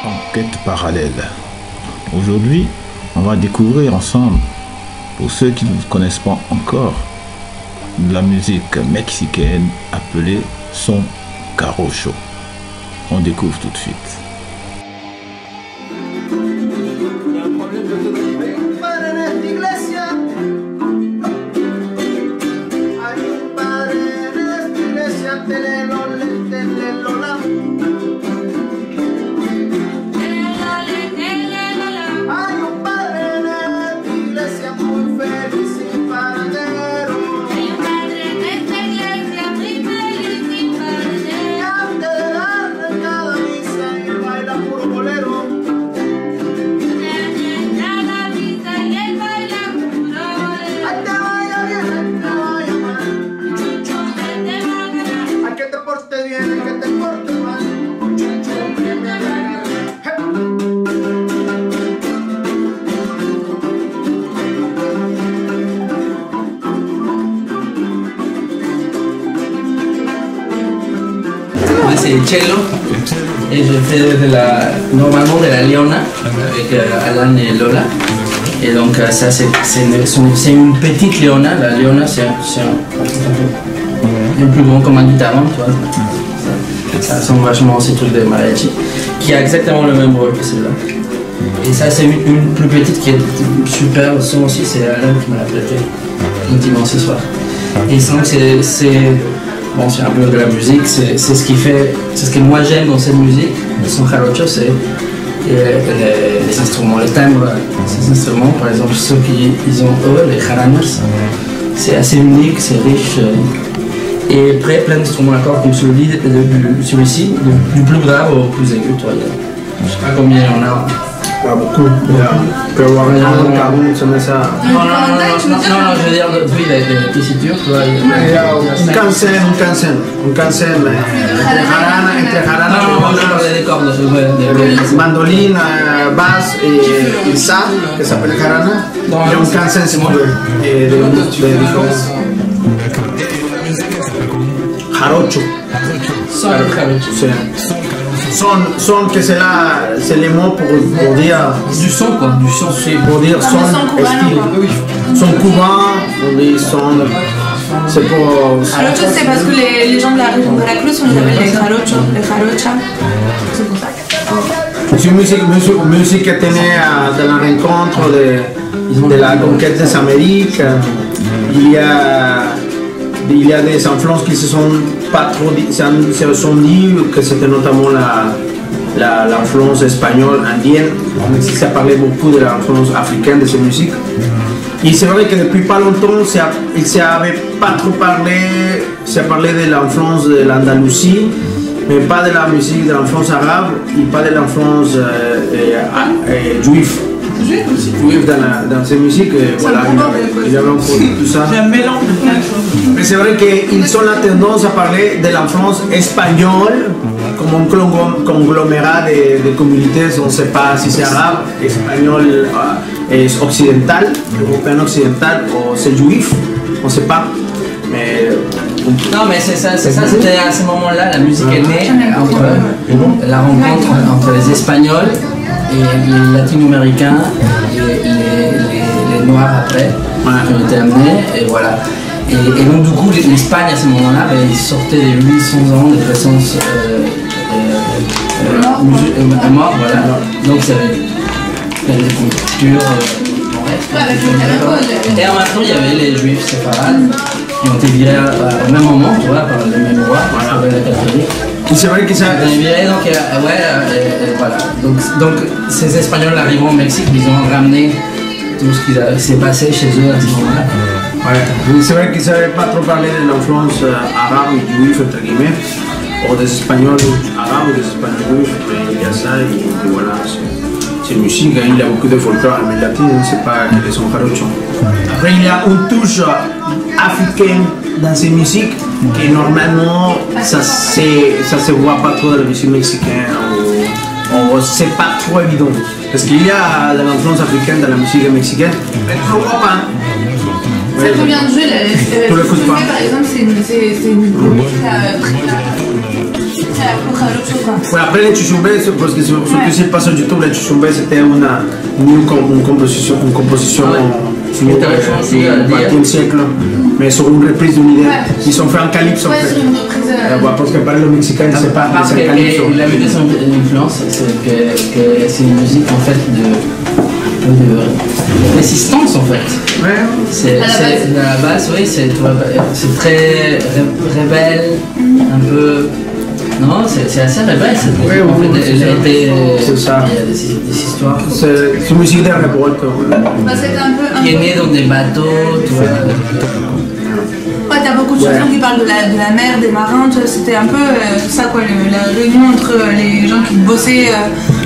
Enquête parallèle. Aujourd'hui, on va découvrir ensemble, pour ceux qui ne connaissent pas encore, la musique mexicaine appelée son jarocho. On découvre tout de suite. C'est cello et je fais normalement de la Leona avec Alan et Lola, et donc ça c'est une petite Leona. La Leona c'est un plus grand comme un guitaron, tu vois. Ça ressemble vachement à ces trucs de mariachi qui a exactement le même rôle que celle-là. Et ça c'est une plus petite qui est super son aussi, c'est Alan qui me l'a prêté intimement ce soir. Et donc bon, c'est un peu de la musique, c'est ce qui fait, c'est ce que moi j'aime dans cette musique, son jarocho, c'est les instruments, les timbres, ces instruments, par exemple ceux qu'ils ont eux, les jaranas, c'est assez unique, c'est riche, et après plein d'instruments à cordes comme celui-ci, du plus grave au plus aigu, toi, je sais pas combien il y en a. Pas beaucoup. Pero guardando carbón se me sa. Non, je veux dire, oui, avec les tessitures, tu vois. Un cancel. Entre jarana. Non, je parlais des cordes, je veux dire. Mandolin, basse et ça, que s'appelle jarana. Et un cancel, c'est moi. Jarocho. Son que c'est là, c'est les mots pour dire du son quoi, du son. C'est pour dire son style. Son cubain, on dit son. C'est pour. Jarocho, c'est parce que les gens de la région de Veracruz, on les appelle les jarochos, les jarochas. C'est pour ça. C'est une musique qui est née de la rencontre de la conquête des Amériques. Il y a des influences qui se sont pas trop dit que c'était notamment l'influence espagnole, indienne. Ça parlait beaucoup de l'influence africaine de ces musiques. Et c'est vrai que depuis pas longtemps, il ne s'avait pas trop parlé, ça parlait de l'influence de l'Andalousie, mais pas de la musique de l'influence arabe et pas de l'influence juive. Juif dans ces musiques, voilà, il y avait un peu tout ça. C'est un mélange de plein de choses. Mais c'est vrai qu'ils ont la tendance à parler de l'influence espagnole comme un conglomérat de communautés, on ne sait pas si c'est arabe, espagnol, occidental, européen occidental ou c'est juif, on ne sait pas. Mais non, mais c'est ça, c'était à ce moment-là, la musique est née entre la rencontre entre les Espagnols et les latino-américains, les noirs après, qui ont été amenés, et voilà. Et donc du coup, l'Espagne à ce moment-là, ils sortaient des 800 ans de présence morts, voilà. Donc ça avait plein de cultures. Et en même temps, il y avait les juifs séfarades qui ont été virés au même moment, tu vois, par le même roi, par la catholique. C'est vrai que ça. Donc, voilà. Donc, ces Espagnols arrivant au Mexique, ils ont ramené tout ce qui s'est passé chez eux à ce moment-là. Ouais. C'est vrai qu'ils ne savaient pas trop parler de l'influence arabe et juif, entre guillemets, ou des Espagnols arabes ou des Espagnols juifs, mais il y a ça, et voilà. C'est une musique, il y a beaucoup de folklore en Amérique latine, c'est pas que les son jarocho. Après, il y a une touche africaine dans ces musiques que normalement ça se voit pas trop dans la musique mexicaine ou c'est pas trop évident parce qu'il y a de l'influence africaine dans la musique mexicaine mais on ne voit pas. Ça convient de jouer, Tout le coup de par exemple, c'est une ouais, après les chuchumbe, parce que ce qui s'est passé du tout, les chuchumbe c'était une composition du XXe siècle, mais sur une reprise d'une idée. Ils ont fait un calypso en fait. Parce que parler le mexicain, c'est pas un calypso. La vue de son influence, c'est que c'est une musique en fait de résistance en fait. Ouais. C'est à la base, oui, c'est très rebelle, un peu. Non, c'est assez rebelle cette musique. Oui, en fait, c'est ça. Il y a des histoires. C'est une musique de révolte. Qui est née dans des bateaux, tu vois. Ouais, t'as beaucoup de chansons qui parlent de la mer, des marins, tu vois, c'était un peu ça quoi, la réunion entre les gens qui bossaient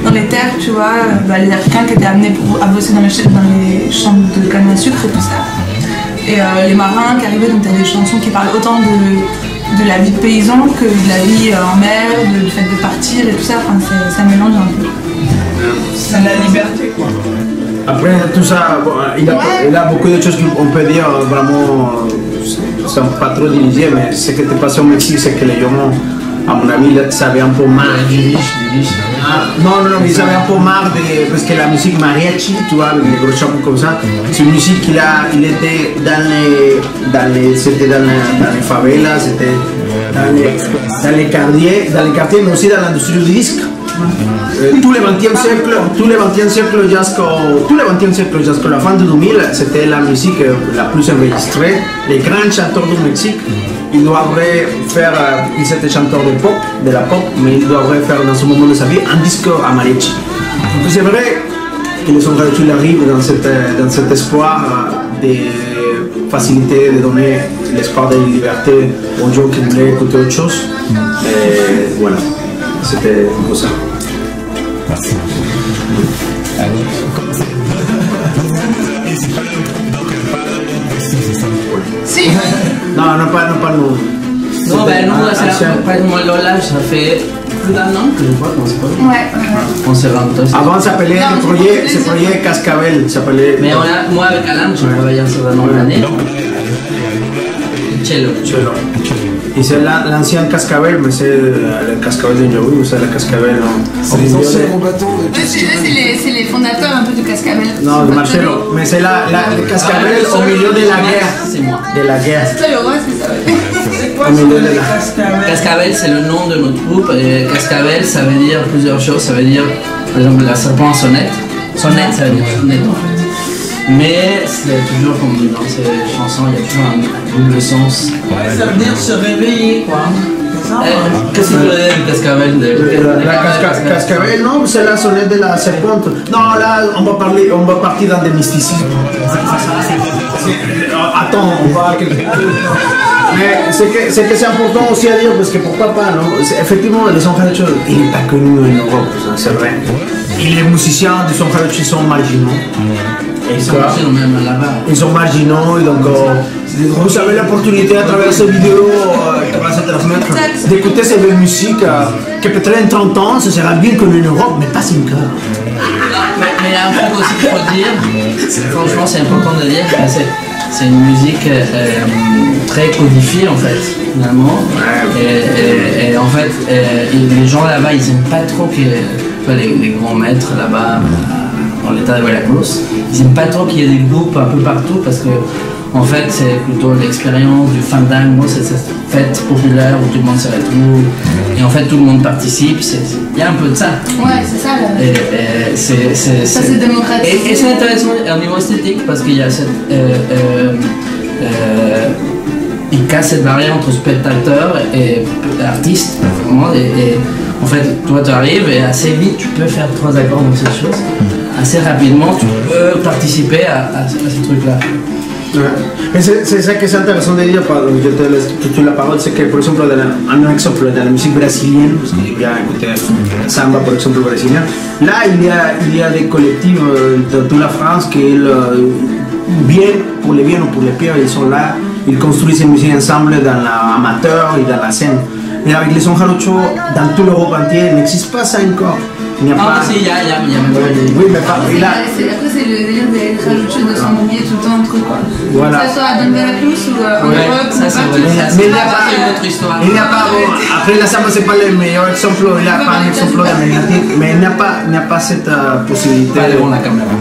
dans les terres, tu vois, les Africains qui étaient amenés à bosser dans les champs de canne à sucre et tout ça. Et les marins qui arrivaient, donc t'as des chansons qui parlent autant de la vie de paysan que de la vie en mer, du fait de partir et tout ça, enfin, ça mélange un peu. C'est la liberté quoi. Après tout ça, bon, il a beaucoup de choses qu'on peut dire vraiment, sans pas trop dirigé, mais ce qui était passé au Mexique, c'est que les gens, à mon avis, savaient un peu marre. Non, ils avaient un peu marre parce que la musique mariachi, tu vois, avec les gros chapeaux comme ça, c'est une musique il était dans les favelas, c'était dans les quartiers, mais aussi dans l'industrie du disque. Tout le 20e siècle jusqu'à la fin de 2000, c'était la musique la plus enregistrée. Les grands chanteurs du Mexique, ils étaient chanteurs de la pop, mais ils doivent faire dans ce moment de sa vie un disque à mariachi. Donc c'est vrai qu'ils arrivent dans cet espoir de faciliter, de donner l'espoir de liberté aux gens qui voulaient écouter autre chose. Et voilà. C'était comme ça. Merci. Alors, Si. Non, pas nous. Non, ben nous, c'est Lola, ça fait plus d'un an que je crois qu'on s'est pas vu. Ouais. On s'est rencontrés. Avant, ça s'appelait le projet Cascabel. Mais moi, avec Alan, j'ai travaillé un certain nombre d'années. Cello. Et c'est l'ancien Cascabel, mais c'est le Cascabel de Njoui ou c'est le Cascabel C'est les anciens combattants de C'est les fondateurs un peu de Cascabel. Non, de Marcelo. Mais c'est le Cascabel au milieu de la guerre. C'est moi. De la guerre. C'est toi le roi, c'est ça. C'est quoi Au milieu de les la... Cascabel? Cascabel, c'est le nom de notre groupe. Et Cascabel, ça veut dire plusieurs choses. Ça veut dire, par exemple, la serpent en sonnette. Sonnette, ça veut dire sonnette en fait. Mais c'est toujours comme dans ces chansons, il y a toujours un double sens. Ça veut dire se réveiller quoi. Qu'est-ce que tu veux dire du Cascabel La Cascabel, non, c'est la sonnette de la serpente. Non, là, on va partir dans des mysticismes. Attends, on va quelque chose. Mais c'est que c'est important aussi à dire parce que pourquoi pas, non? Effectivement, les son jarochos, il n'est pas connu en Europe, c'est vrai. Et les musiciens de son jarochos sont marginaux. Ils sont même là-bas. Ils sont marginaux et donc vous avez l'opportunité à travers ces vidéos qui vont se transmettre d'écouter ces belles musiques que peut-être en 30 ans ce sera bien connu en Europe mais pas encore. Mais il y a un truc aussi qu'il faut dire, franchement c'est important de dire que c'est une musique très codifiée en fait finalement. Et en fait les gens là-bas ils aiment pas trop que les grands maîtres là-bas dans l'état de Veracruz, ils n'aiment pas trop qu'il y ait des groupes un peu partout parce que en fait c'est plutôt l'expérience du fandango, c'est cette fête populaire où tout le monde se retrouve et en fait tout le monde participe, il y a un peu de ça. Ouais, c'est ça. Ça c'est démocratique. Et c'est intéressant au niveau esthétique parce qu'il y a cette il casse cette barrière entre spectateur et artiste vraiment, et en fait toi tu arrives et assez vite tu peux faire 3 accords dans cette chose, assez rapidement tu peux participer à ces trucs là. Mais c'est ça que c'est intéressant de dire, je te laisse tout la parole, c'est que par exemple un exemple de la musique brésilienne, parce que j'ai bien écouté samba par exemple brésilien, là il y a des collectifs de toute la France qui pour les bien ou pour les pires, ils sont là, ils construisent une musique ensemble dans l'amateur et dans la scène. Mais avec les sons jarochos, dans tout l'Europe entière, il n'existe pas ça encore. Il n'y a Non, pas. si, il y a même pas des... Oui, mais pas. Il a. Après, c'est le délire des rajouter de s'embrouiller tout le temps entre quoi. Voilà. Que ce soit à Denver Cruz ou en Ouais, Europe, ça, c'est partout, vrai. ça, Mais c'est il n'y a pas pas. c'est une autre histoire. Il n'y a pas. Bon, après, la samba, c'est pas le meilleur exemple. Il n'y a pas un exemple d'Amérique latine. Mais il n'y a pas cette possibilité. Pas devant la caméra.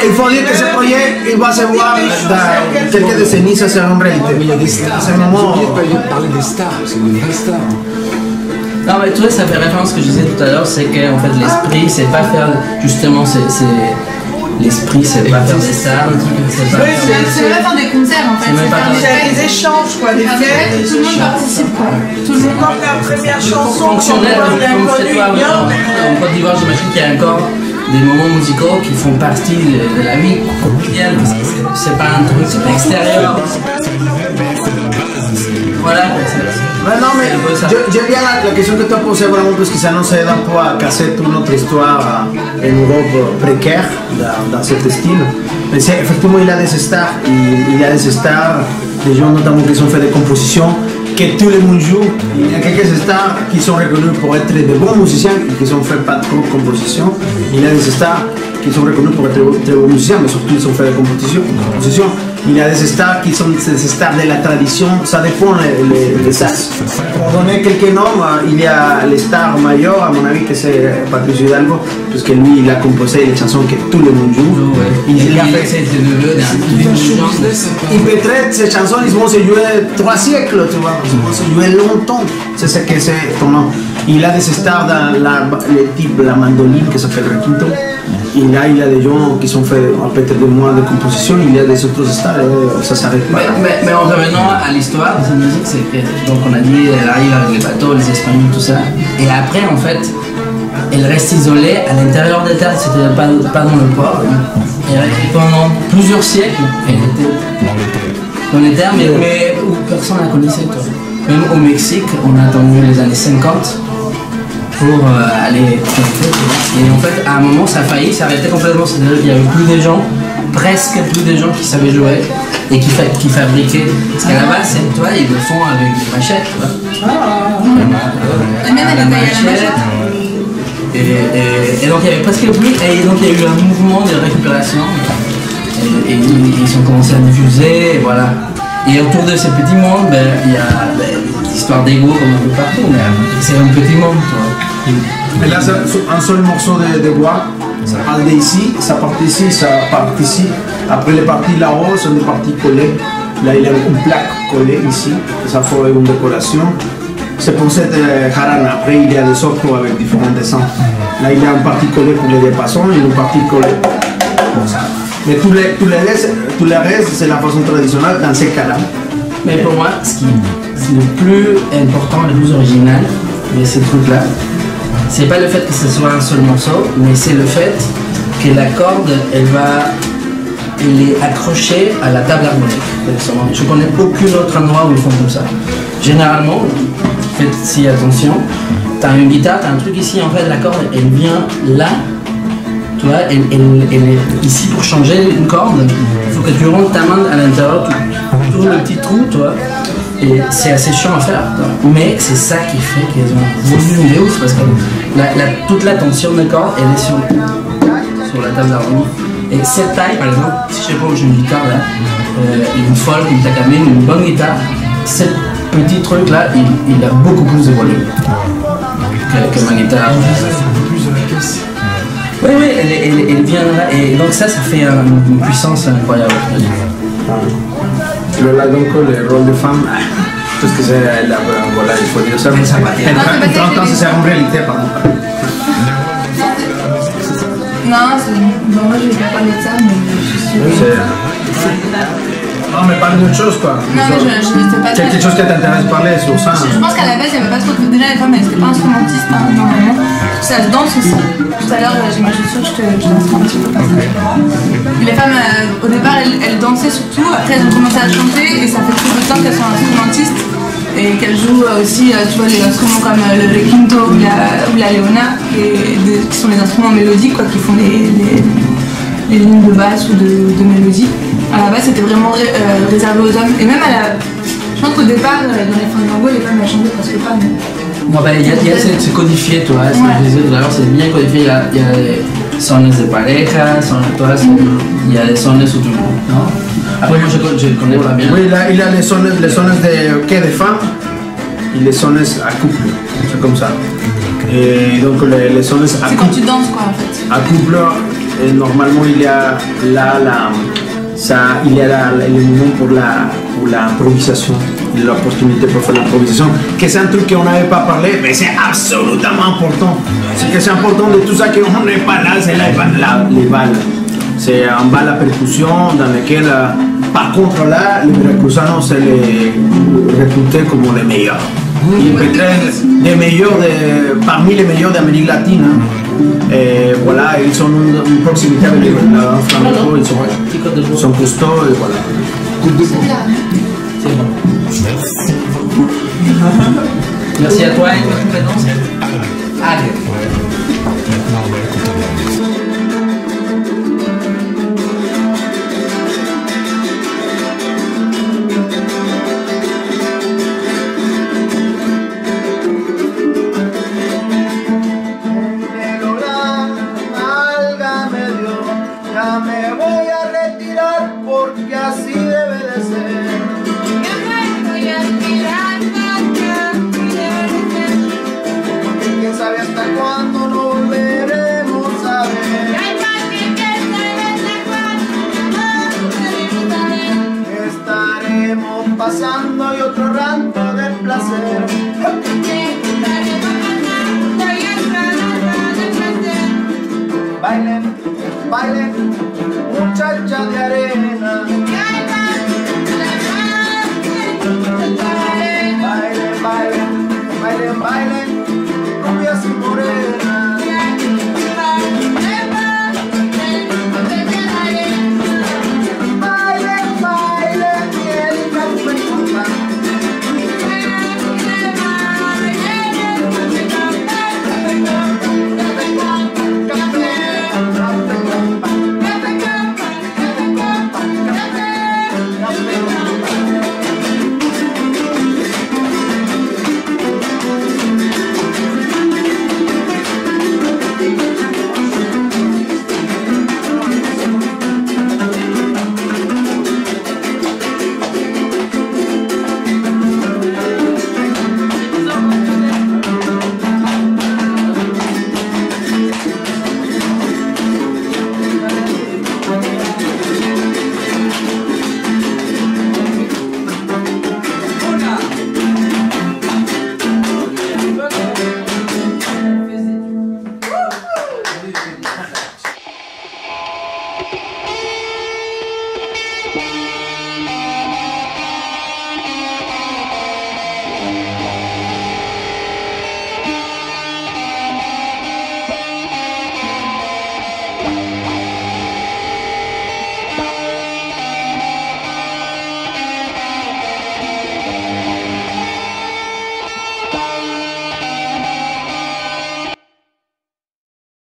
Il faut dire que ce projet, il va se voir dans quelques décennies, ça sera une réalité. À ce moment. Parler des stars, c'est des vraies stars. Non, mais tu vois, ça fait référence à ce que je disais tout à l'heure, c'est qu'en fait, l'esprit, c'est pas faire. Justement, l'esprit, c'est pas faire des stars, c'est pas. C'est même faire des concerts en fait. C'est même pas faire faire des Il y a des échanges, quoi, des Faire des fêtes, fêtes, tout le monde participe quoi. Tout le monde Comme la première chanson, Fonctionnel, qu'on a comme connue, chez toi, en Côte d'Ivoire, j'imagine qu'il y a encore des moments musicaux qui font partie de la vie quotidienne, parce que c'est pas un truc extérieur. Voilà, Ouais, non, mais j'aime bien la question que tu as posée vraiment parce que ça nous aide un peu à casser toute notre histoire en Europe précaire dans ce style. Mais effectivement, il y a des stars, il y a des stars, des gens notamment qui ont fait des compositions que tout le monde joue. Il y a quelques stars qui sont reconnus pour être de bons musiciens et qui ont fait pas trop de compositions. Il y a des stars qui sont reconnus pour être de bons musiciens, mais surtout ils ont fait des compositions. Il y a des stars qui sont des stars de la tradition, ça dépend des stars. Pour donner quelques noms, il y a les stars majeures, à mon avis, que c'est Patricio Hidalgo, parce que lui, il a composé les chansons que tout le monde joue. Il a fait c'est le neveu d'un. et peut-être ces chansons, ils vont se jouer 3 siècles, tu vois, ils vont se jouer longtemps. C'est ce que c'est ton nom. Il a des stars dans le type la mandoline qui s'appelle requinto. Et là, il y a des gens qui sont fait peut-être de moins de composition, il y a des autres stars, ça s'arrête pas. Mais en revenant à l'histoire de cette musique, c'est que, donc on a dit, elle arrive avec les bateaux, les Espagnols, tout ça. Et après, en fait, elle reste isolée à l'intérieur des terres, c'était pas dans le port. Et pendant plusieurs siècles, elle était dans les terres, mais où personne ne la connaissait. Toi. Même au Mexique, on a attendu les années 50 pour aller chanter. Et en fait, à un moment, ça a failli s'arrêter complètement. C'est-à-dire qu'il n'y avait plus des gens, presque plus des gens qui savaient jouer et qui fabriquaient. Parce qu'à la base, toi, ils le font avec des machettes. Tu vois. La mienne, elle est taillée à la machette. Et donc il y avait presque plus, et donc il y a eu un mouvement de récupération, et ils ont commencé à diffuser, et voilà. Et autour de ces petits mondes, ben, il y a des histoires d'ego comme un peu partout, mais c'est un petit monde, tu vois. Et là, c'est un seul morceau de bois, ça part d'ici, ça part ici, ça part ici. Après, les parties là-haut sont des parties collées. Là, il y a une plaque collée ici, ça fait une décoration. C'est pour cette jarana. Après, il y a des autres avec différents dessins. Là, il y a une partie collée pour les dépassants et une partie collée pour ça. Mais tout le reste, c'est la façon traditionnelle dans ces cas-là. Mais pour moi, ce qui est le plus important, le plus original de ces trucs-là, c'est pas le fait que ce soit un seul morceau, mais c'est le fait que la corde, elle est accrochée à la table harmonique. Je connais aucun autre endroit où ils font comme ça. Généralement, faites si attention, tu as une guitare, tu as un truc ici, en fait la corde elle vient là, tu vois, elle est ici pour changer une corde, il faut que tu rentres ta main à l'intérieur, tout le petit trou, tu vois, et c'est assez chiant à faire, mais c'est ça qui fait qu'ils ont un volume de ouf, parce que toute la tension de corde elle est sur la table d'harmonie. Et cette taille par exemple, si je sais pas où j'ai une guitare là, une folk, une takamine, une bonne guitare, cette petit truc là, il a beaucoup plus de volume que ma guitare. Oui, elle vient là, et donc ça fait une puissance incroyable. Donc le rôle de femme, parce que c'est voilà, il faut dire ça. Mais ça va. En 30 ans, c'est en réalité, pardon. Non, bon, moi je vais pas parler de ça, mais je suis sûre. Non, mais parle d'autre chose, quoi. Non, mais je ne sais pas. Quelque chose qui t'intéresse de parler sur ça. Je pense qu'à la base, il n'y avait pas trop. Déjà, les femmes, elles n'étaient pas instrumentistes, hein, normalement. Ça se danse aussi. Tout à l'heure, je suis sûre que je danserai un petit peu comme ça. Les femmes, au départ, elles dansaient surtout. Après, elles ont commencé à chanter et ça fait très peu de temps qu'elles sont instrumentistes. Et qu'elles jouent aussi, tu vois, les instruments comme le requinto ou la leona, qui sont les instruments mélodiques, quoi, qui font les lignes de basse ou de mélodie. À la base, c'était vraiment réservé aux hommes. Et même je pense qu'au départ, dans les fandango, les femmes elles chantaient presque pas. Non, ben, c'est codifié, tu vois, ce que je disais tout à l'heure, c'est bien codifié, il y a des sones de pareja, il y a des sones sur tout le monde, non? Après, moi, je connais pas bien. Oui, il y a les sones de femmes et les sones à couple, c'est comme ça. Et donc, les sones à C'est quand couple, tu danses, quoi, en fait. à couple, et normalement, il y a le moment pour l'improvisation, l'opportunité pour faire l'improvisation, que c'est un truc qu'on n'avait pas parlé, mais c'est absolument important. C'est que c'est important de tout ça qu'on n'est pas là, c'est les balles. C'est un bal à percussion dans lequel, par contre là, les veracruzanos se les réputés comme les meilleurs. Ils peut-être les meilleurs parmi les meilleurs d'Amérique latine. Et voilà, ils sont une proximité avec la danse flamenco, ils sont costauds et voilà. C'est bon. Merci à toi, et toi, tu danses? Allez. Maintenant, on va écouter la musique. Ya me voy a retirar porque así debe de ser. Ya me voy a retirar porque así debe de ser. Porque quién sabe hasta cuándo no volveremos a ver. Ay, papi, quién sabe hasta cuándo no volveremos a ver. Estaremos pasando y otro rato de placer. Estaremos pasando y otro rato de placer. Bailen, bailen, muchacha de arena.